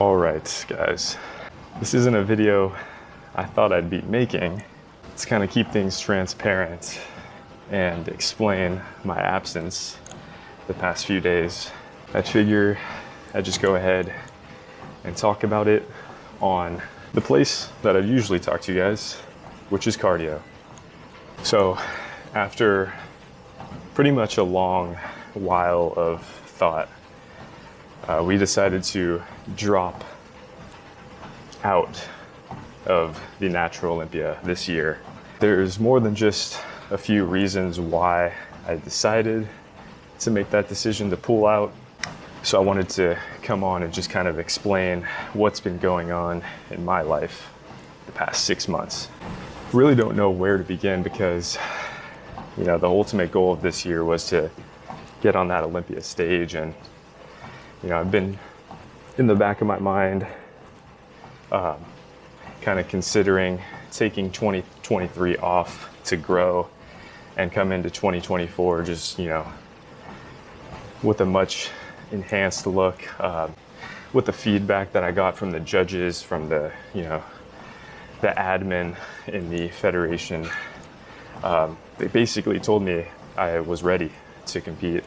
All right, guys, this isn't a video I thought I'd be making. It's kind of keep things transparent and explain my absence the past few days. I figure I'd just go ahead and talk about it on the place that I usually talk to you guys, which is cardio. So after pretty much a long while of thought, we decided to drop out of the natural Olympia this year. There's more than just a few reasons why I decided to make that decision to pull out. So I wanted to come on and just kind of explain what's been going on in my life the past 6 months. Really don't know where to begin because, you know, the ultimate goal of this year was to get on that Olympia stage. And, you know, I've been in the back of my mind kind of considering taking 2023 off to grow and come into 2024 just, you know, with a much enhanced look, with the feedback that I got from the judges, from the, you know, the admin in the federation. They basically told me I was ready to compete.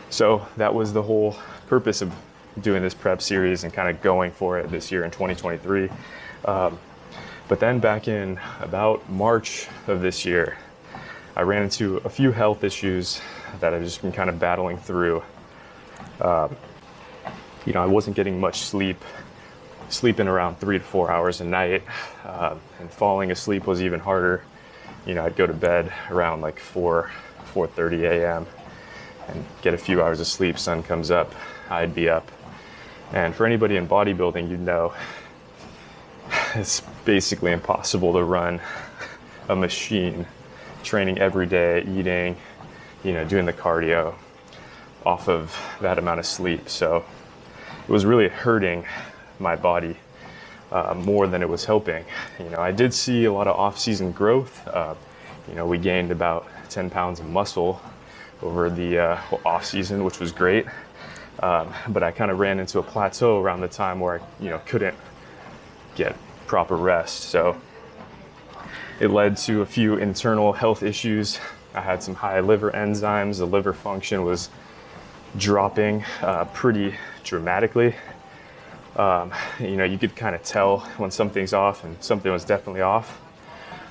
So that was the whole purpose of doing this prep series and kind of going for it this year in 2023. But then back in about March of this year, I ran into a few health issues that I've just been kind of battling through. You know, I wasn't getting much sleep, sleeping around 3 to 4 hours a night, and falling asleep was even harder. You know, I'd go to bed around like 4:30 a.m. and get a few hours of sleep. Sun comes up, I'd be up. And for anybody in bodybuilding, you know, it's basically impossible to run a machine, training every day, eating, you know, doing the cardio off of that amount of sleep. So it was really hurting my body more than it was helping. You know, I did see a lot of off-season growth. You know, we gained about 10 pounds of muscle over the off-season, which was great. But I kind of ran into a plateau around the time where I, you know, couldn't get proper rest. So it led to a few internal health issues. I had some high liver enzymes. The liver function was dropping pretty dramatically. You know, you could kind of tell when something's off, and something was definitely off.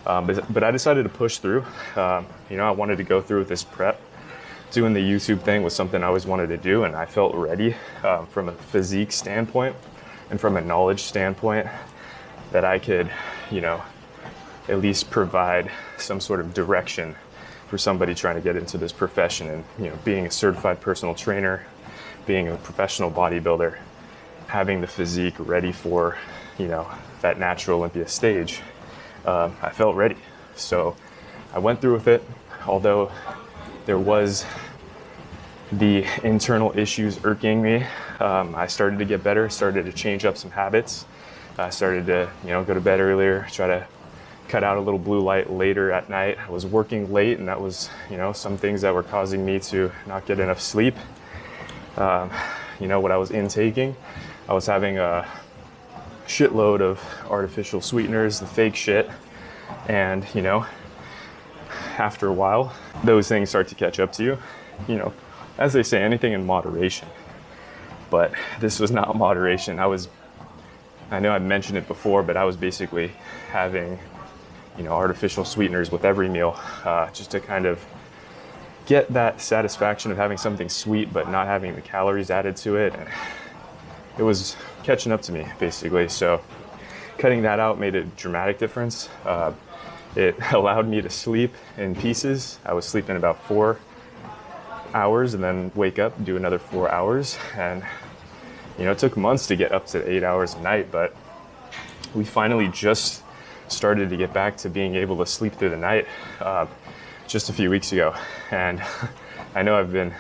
But I decided to push through. You know, I wanted to go through with this prep. Doing the YouTube thing was something I always wanted to do, and I felt ready from a physique standpoint and from a knowledge standpoint that I could, you know, at least provide some sort of direction for somebody trying to get into this profession. And, you know, being a certified personal trainer, being a professional bodybuilder, having the physique ready for, you know, that natural Olympia stage, I felt ready. So I went through with it, although there was the internal issues irking me. I started to get better, started to change up some habits. I started to, you know, go to bed earlier, try to cut out a little blue light later at night. I was working late, and that was, you know, some things that were causing me to not get enough sleep. You know, what I was intaking, I was having a shitload of artificial sweeteners, the fake shit, and, you know, after a while, those things start to catch up to you. You know, as they say, anything in moderation. But this was not moderation. I know I mentioned it before, but I was basically having, you know, artificial sweeteners with every meal, just to kind of get that satisfaction of having something sweet but not having the calories added to it. And it was catching up to me, basically. So cutting that out made a dramatic difference. It allowed me to sleep in pieces. I was sleeping about 4 hours and then wake up and do another 4 hours. And, you know, it took months to get up to 8 hours a night, but we finally just started to get back to being able to sleep through the night just a few weeks ago. And I know I've been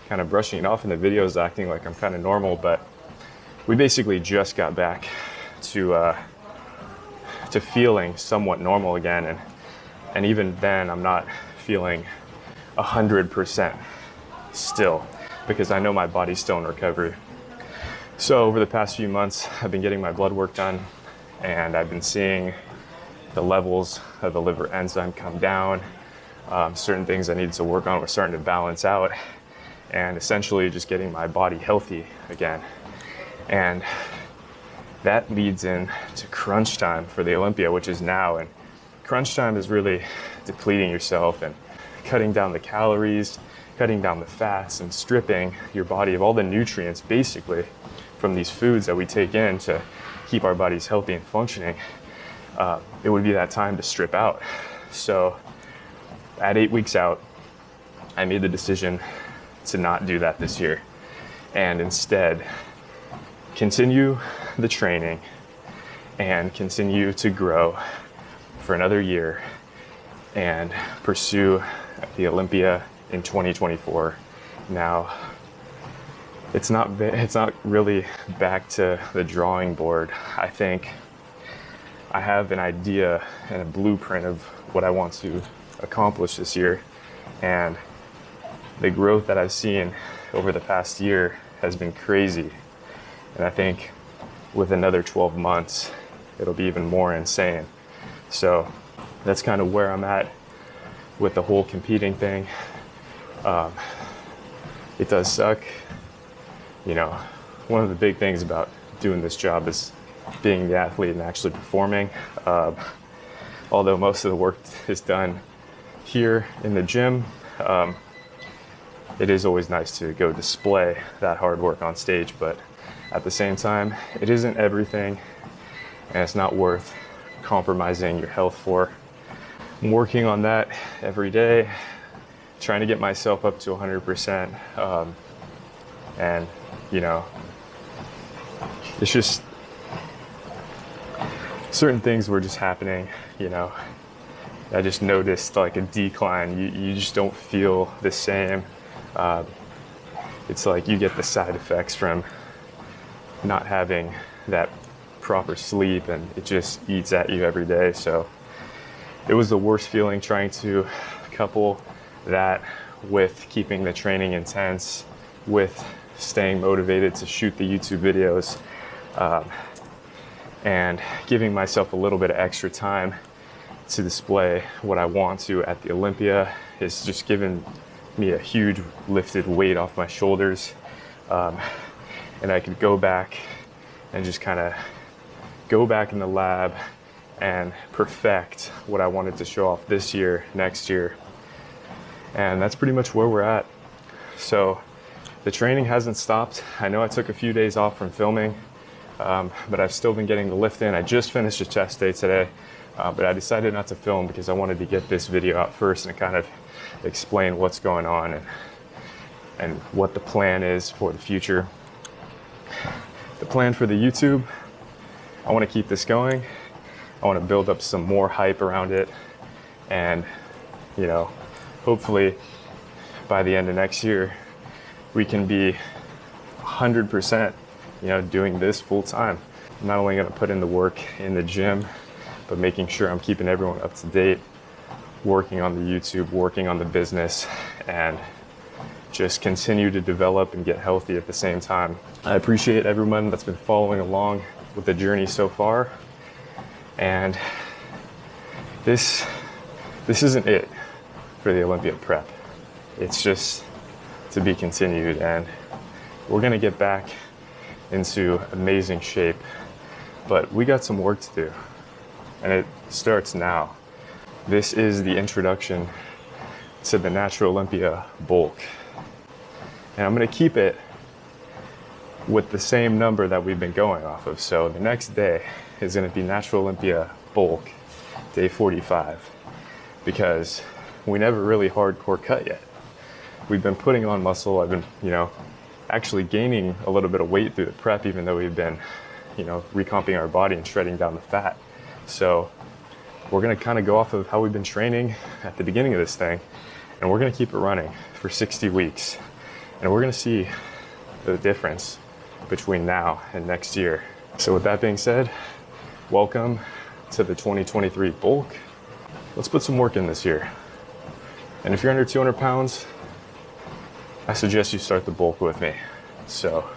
kind of brushing it off in the videos, acting like I'm kind of normal, but we basically just got back to feeling somewhat normal again. And even then, I'm not feeling 100% still, because I know my body's still in recovery. So over the past few months, I've been getting my blood work done, and I've been seeing the levels of the liver enzyme come down. Certain things I needed to work on were starting to balance out, and essentially just getting my body healthy again. And that leads in to crunch time for the Olympia, which is now. And crunch time is really depleting yourself and cutting down the calories, cutting down the fats, and stripping your body of all the nutrients basically from these foods that we take in to keep our bodies healthy and functioning. It would be that time to strip out. So at 8 weeks out, I made the decision to not do that this year, and instead continue the training and continue to grow for another year and pursue the Olympia in 2024. Now, it's not really back to the drawing board. I think I have an idea and a blueprint of what I want to accomplish this year, and the growth that I've seen over the past year has been crazy. And I think with another 12 months, it'll be even more insane. So that's kind of where I'm at with the whole competing thing. It does suck. You know, one of the big things about doing this job is being the athlete and actually performing. Although most of the work is done here in the gym, it is always nice to go display that hard work on stage, but at the same time, it isn't everything, and it's not worth compromising your health for. I'm working on that every day, trying to get myself up to 100%. And, you know, it's just certain things were just happening, you know. I just noticed like a decline. You just don't feel the same. It's like you get the side effects from not having that proper sleep, and it just eats at you every day. So it was the worst feeling, trying to couple that with keeping the training intense, with staying motivated to shoot the YouTube videos, and giving myself a little bit of extra time to display what I want to at the Olympia. Has just given me a huge lifted weight off my shoulders, and I could go back and just kind of go back in the lab and perfect what I wanted to show off this year, next year. And that's pretty much where we're at. So the training hasn't stopped. I know I took a few days off from filming, but I've still been getting the lift in. I just finished a chest day today, but I decided not to film because I wanted to get this video out first and kind of explain what's going on and what the plan is for the future. The plan for the YouTube, I want to keep this going. I want to build up some more hype around it, and, you know, hopefully by the end of next year, we can be 100%, you know, doing this full time. I'm not only going to put in the work in the gym, but making sure I'm keeping everyone up to date, working on the YouTube, working on the business, and just continue to develop and get healthy at the same time. I appreciate everyone that's been following along with the journey so far. And this isn't it for the Olympia prep. It's just to be continued, and we're gonna get back into amazing shape, but we got some work to do, and it starts now. This is the introduction to the Natural Olympia bulk, and I'm gonna keep it with the same number that we've been going off of. So the next day is gonna be Natural Olympia bulk, day 45, because we never really hardcore cut yet. We've been putting on muscle. I've been, you know, actually gaining a little bit of weight through the prep, even though we've been, you know, recomping our body and shredding down the fat. So we're gonna kind of go off of how we've been training at the beginning of this thing, and we're gonna keep it running for 60 weeks. And we're gonna see the difference between now and next year. So with that being said, welcome to the 2023 bulk. Let's put some work in this year. And if you're under 200 pounds, I suggest you start the bulk with me. So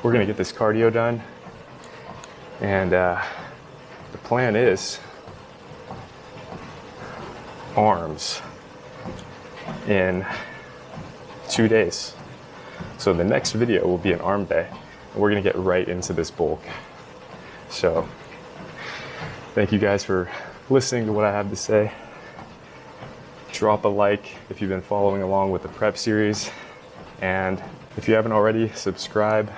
we're gonna get this cardio done. And the plan is arms in 2 days. So the next video will be an arm day, and we're gonna get right into this bulk. So thank you guys for listening to what I have to say. Drop a like if you've been following along with the prep series. And if you haven't already, subscribe.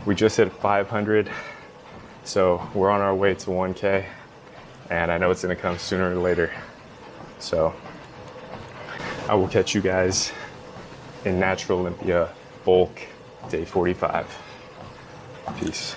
We just hit 500. So we're on our way to 1K. And I know it's gonna come sooner or later. So I will catch you guys in Natural Olympia bulk day 45. Peace.